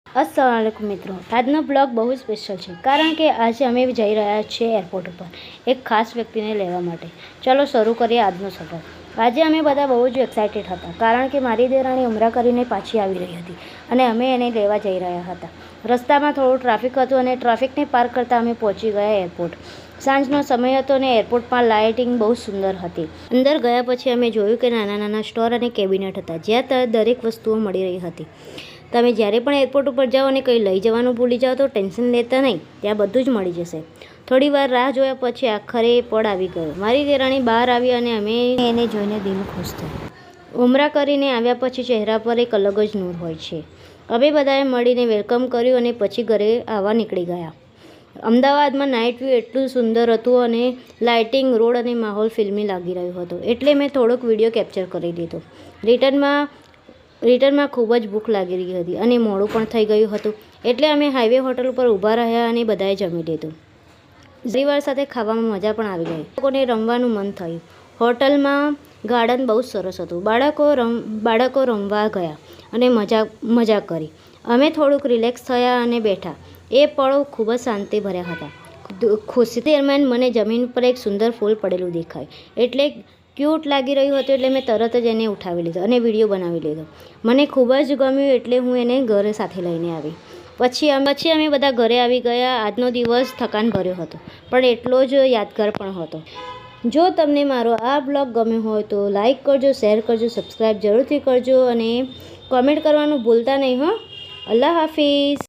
अस्सलाम वालेकुम मित्रों। આજનો બ્લોગ બહુ સ્પેશિયલ છે કારણ કે આજે અમે જઈ રહ્યા છીએ એરપોર્ટ ઉપર એક ખાસ વ્યક્તિને લેવા માટે। ચલો શરૂ કરીએ આજનો સફર। આજે અમે બધા બહુ જ એક્સાઇટેડ હતા કારણ કે મારી દેરાણી ઉમરા કરીને પાછી આવી રહી હતી અને અમે એને લેવા જઈ રહ્યા હતા। રસ્તામાં થોડું ટ્રાફિક હતું અને ટ્રાફિકને પાર કરતાં અમે પહોંચી ગયા એરપોર્ટ। સાંજનો સમય હતો અને એરપોર્ટમાં લાઇટિંગ બહુ સુંદર હતી। અંદર ગયા પછી અમે જોયું કે નાના નાના સ્ટોર અને કેબિનેટ હતા જ્યાં દરેક વસ્તુઓ મળી રહી હતી। તમે જ્યારે પણ એરપોર્ટ ઉપર જાઓ અને કંઈ લઈ જવાનું ભૂલી જાઓ તો ટેન્શન લેતા નહીં, ત્યાં બધું જ મળી જશે। થોડી વાર રાહ જોયા પછી આખરે પડ આવી ગયો। મારી દેરાણી બહાર આવી અને અમે એને જોઈને દિલ ખુશ થયું। ઉમરા કરીને આવ્યા પછી ચહેરા પર એક અલગ જ નૂર હોય છે। અમે બધાએ મળીને વેલકમ કર્યું અને પછી ઘરે આવવા નીકળી ગયા। અમદાવાદમાં નાઇટ વ્યૂ એટલું સુંદર હતું અને લાઇટિંગ, રોડ અને માહોલ ફિલ્મી લાગી રહ્યો હતો એટલે મેં થોડોક વિડીયો કેપ્ચર કરી લીધો। રિટર્નમાં ખૂબ જ ભૂખ લાગી રહી હતી અને મોડું પણ થઈ ગયું હતું એટલે અમે હાઈવે હોટલ ઉપર ઊભા રહ્યા અને બધાએ જમી લીધું। પરિવાર સાથે ખાવામાં મજા પણ આવી ગઈ। લોકોને રમવાનું મન થયું। હોટલમાં ગાર્ડન બહુ સરસ હતું। બાળકો રમવા ગયા અને મજા કરી। અમે થોડુંક રિલેક્સ થયા અને બેઠા। એ પળો ખૂબ જ શાંતિ ભર્યા હતા। ખુશી દરમિયાન મને જમીન પર એક સુંદર ફૂલ પડેલું દેખાય એટલે ક્યુટ લાગી રહ્યું હતું એટલે મેં તરત જ એને ઉઠાવી લીધો અને વિડીયો બનાવી લીધો। મને ખૂબ જ ગમ્યું એટલે હું એને ઘરે સાથે લઈને આવી। પછી અમે બધા ઘરે આવી ગયા। આજનો દિવસ થકાન ભર્યો હતો પણ એટલો જ યાદગાર પણ હતો। જો તમને મારો આ બ્લોગ ગમ્યો હોય તો લાઈક કરજો, શેર કરજો, સબસ્ક્રાઈબ જરૂરથી કરજો અને કોમેન્ટ કરવાનું ભૂલતા નહીં હો। અલ્લાહ હાફિઝ।